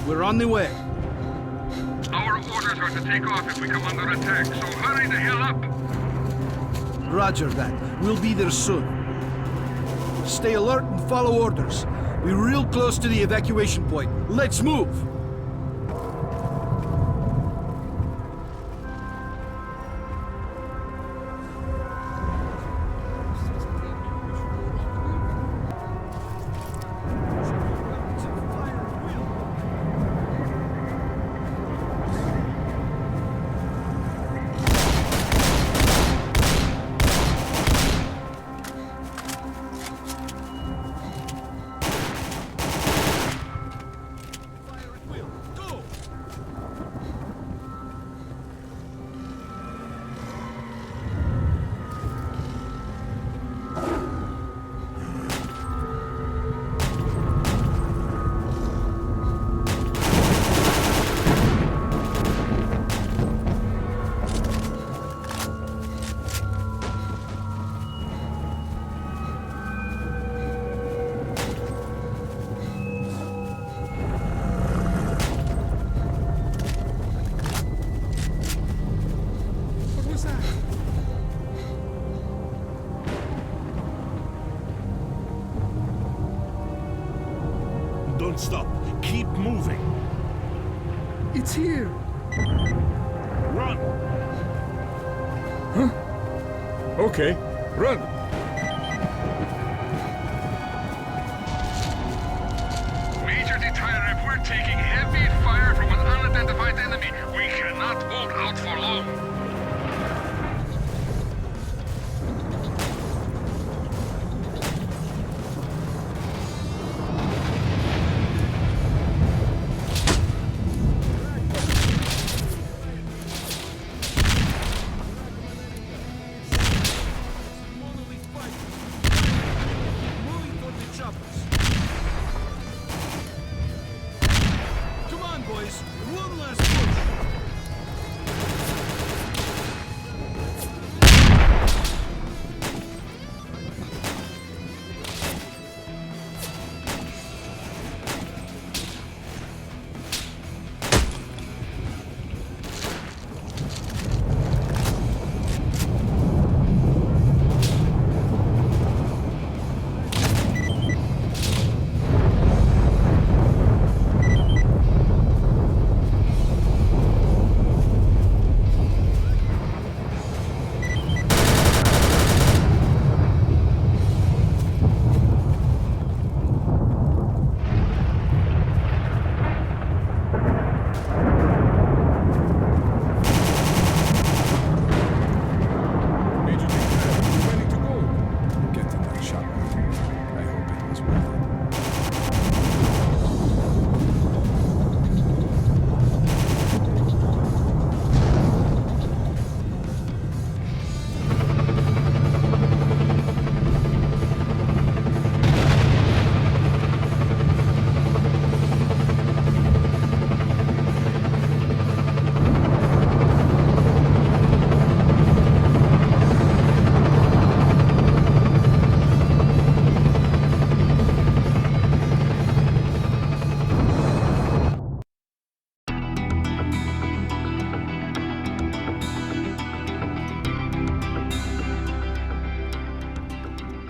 We're on the way. Our orders are to take off if we come under attack, so hurry the hell up! Roger that. We'll be there soon. Stay alert and follow orders. We're real close to the evacuation point. Let's move! Don't stop. Keep moving. It's here! Run! Huh? Okay, run! Major T.A.L.K.E.R, we're taking heavy fire from an unidentified enemy. We cannot hold out for long.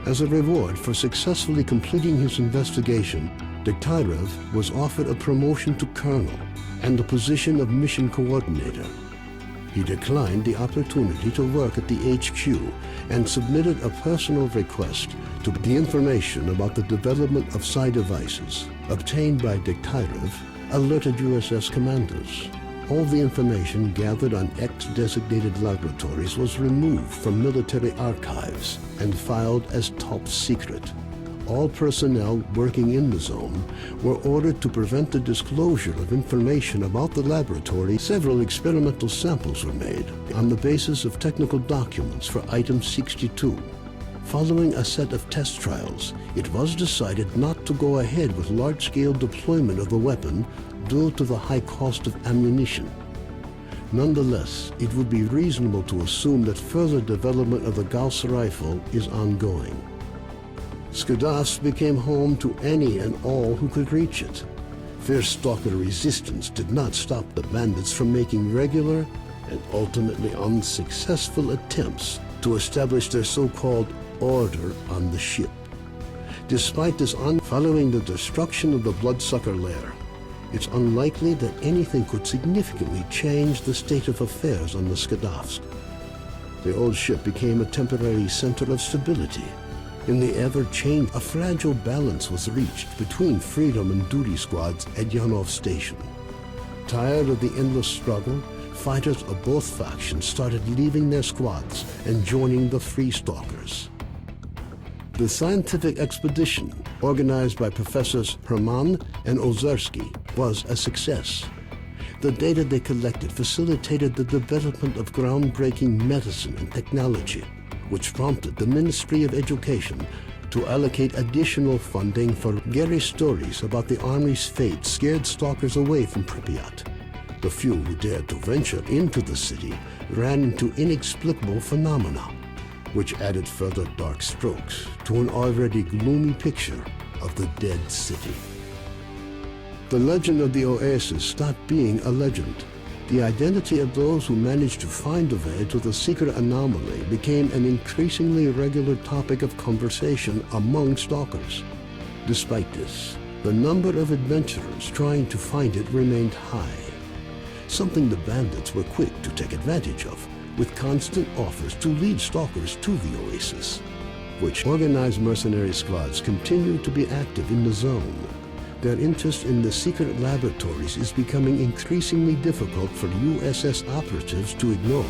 As a reward for successfully completing his investigation, Dektyrev was offered a promotion to colonel and the position of mission coordinator. He declined the opportunity to work at the HQ and submitted a personal request to the information about the development of psi devices obtained by Dektyrev alerted USS commanders. All the information gathered on X-designated laboratories was removed from military archives and filed as top secret. All personnel working in the zone were ordered to prevent the disclosure of information about the laboratory. Several experimental samples were made on the basis of technical documents for Item 62. Following a set of test trials, it was decided not to go ahead with large-scale deployment of the weapon due to the high cost of ammunition. Nonetheless, it would be reasonable to assume that further development of the Gauss rifle is ongoing. Skadovsk became home to any and all who could reach it. Fierce stalker resistance did not stop the bandits from making regular and ultimately unsuccessful attempts to establish their so-called order on the ship. Despite this, following the destruction of the Bloodsucker lair, it's unlikely that anything could significantly change the state of affairs on the Skadovsk. The old ship became a temporary center of stability. In the ever-changing, a fragile balance was reached between freedom and duty squads at Yanov Station. Tired of the endless struggle, fighters of both factions started leaving their squads and joining the Free Stalkers. The scientific expedition, organized by Professors Herman and Ozersky, was a success. The data they collected facilitated the development of groundbreaking medicine and technology, which prompted the Ministry of Education to allocate additional funding for Gary stories about the Army's fate scared stalkers away from Pripyat. The few who dared to venture into the city ran into inexplicable phenomena, which added further dark strokes to an already gloomy picture of the dead city. The legend of the Oasis stopped being a legend. The identity of those who managed to find a way to the secret anomaly became an increasingly regular topic of conversation among stalkers. Despite this, the number of adventurers trying to find it remained high, something the bandits were quick to take advantage of, with constant offers to lead stalkers to the Oasis, which organized mercenary squads continue to be active in the zone. Their interest in the secret laboratories is becoming increasingly difficult for USS operatives to ignore.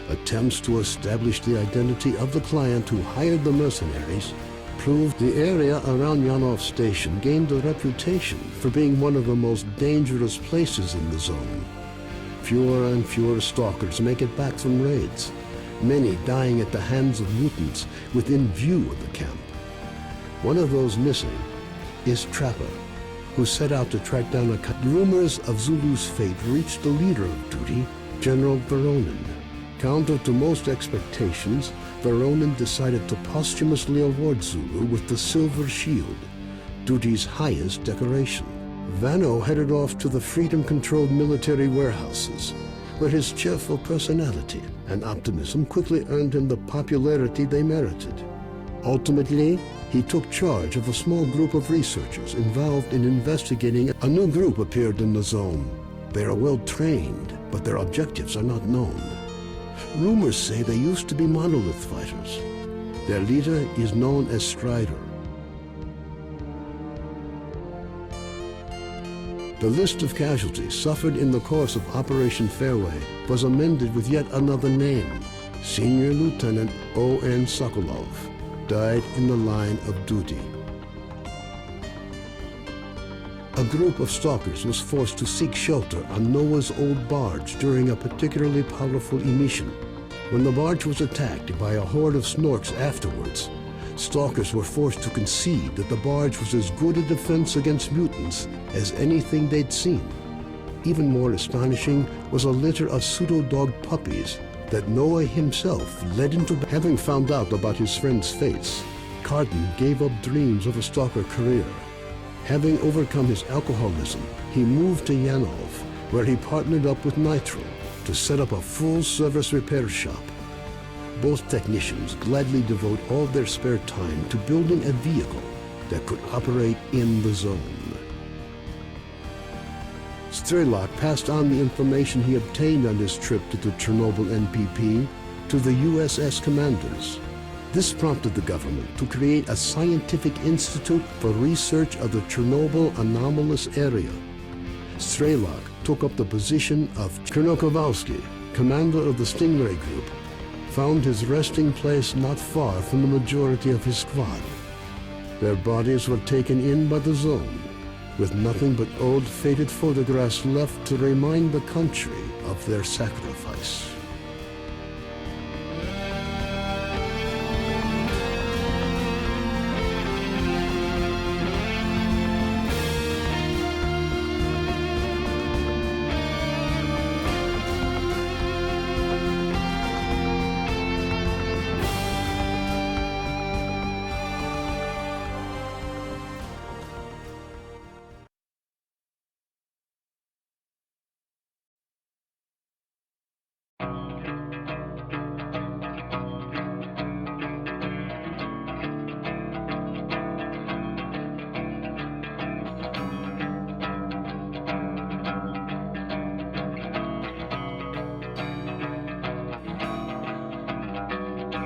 Attempts to establish the identity of the client who hired the mercenaries proved the area around Yanov Station gained a reputation for being one of the most dangerous places in the zone. Fewer and fewer stalkers make it back from raids, many dying at the hands of mutants within view of the camp. One of those missing is Trapper, who set out to track down rumors of Zulu's fate reached the leader of duty, General Veronin. Counter to most expectations, Veronin decided to posthumously award Zulu with the Silver Shield, duty's highest decoration. Vano headed off to the freedom-controlled military warehouses, where his cheerful personality and optimism quickly earned him the popularity they merited. Ultimately, he took charge of a small group of researchers involved in investigating. A new group appeared in the zone. They are well trained, but their objectives are not known. Rumors say they used to be monolith fighters. Their leader is known as Strider. The list of casualties suffered in the course of Operation Fairway was amended with yet another name. Senior Lieutenant O.N. Sokolov died in the line of duty. A group of stalkers was forced to seek shelter on Noah's old barge during a particularly powerful emission. When the barge was attacked by a horde of snorks afterwards, stalkers were forced to concede that the barge was as good a defense against mutants as anything they'd seen. Even more astonishing was a litter of pseudo-dog puppies that Noah himself led into. Having found out about his friend's fates, Carden gave up dreams of a stalker career. Having overcome his alcoholism, he moved to Yanov, where he partnered up with Nitro to set up a full-service repair shop. Both technicians gladly devote all their spare time to building a vehicle that could operate in the zone. S.T.A.L.K.E.R passed on the information he obtained on his trip to the Chernobyl NPP to the USS commanders. This prompted the government to create a scientific institute for research of the Chernobyl anomalous area. S.T.A.L.K.E.R took up the position of Colonel Kowalski, commander of the Stingray Group, found his resting place not far from the majority of his squad. Their bodies were taken in by the zone, with nothing but old faded photographs left to remind the country of their sacrifice.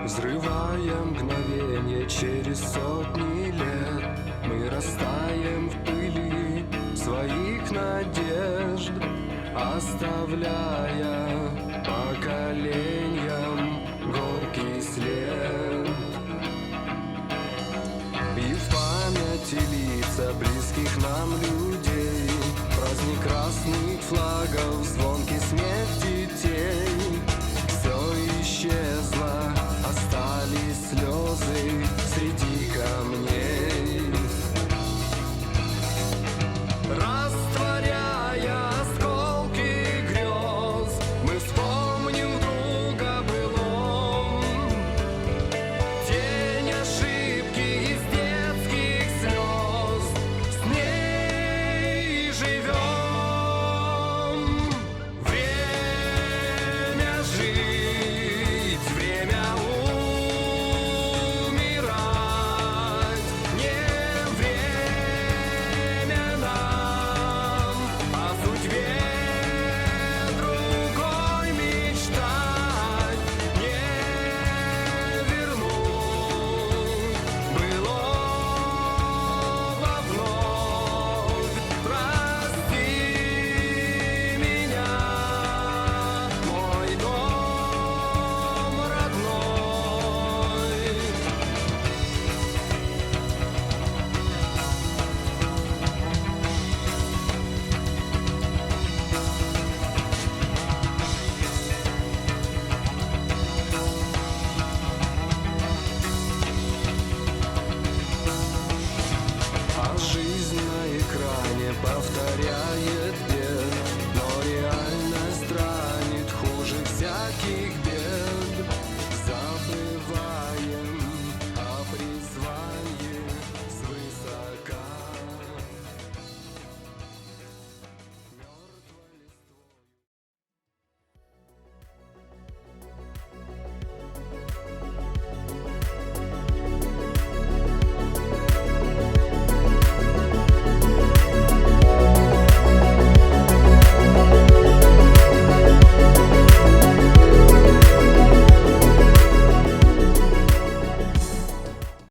Взрывая мгновенье через сотни лет, мы растаем в пыли своих надежд, оставляя поколениям горький след. И в памяти лица близких нам людей, праздник красных флагов, звонкий смех детей. Все исчезло, остались слезы среди камней. Растворяя осколки грез, мы вспомним друга былом. Тень ошибки из детских слез, с ней живем. Время жить, время умирать, не время нам о судьбе другой мечтать, не вернуть былого вновь. Прости меня, мой дом родной. А жизнь на экране повторяет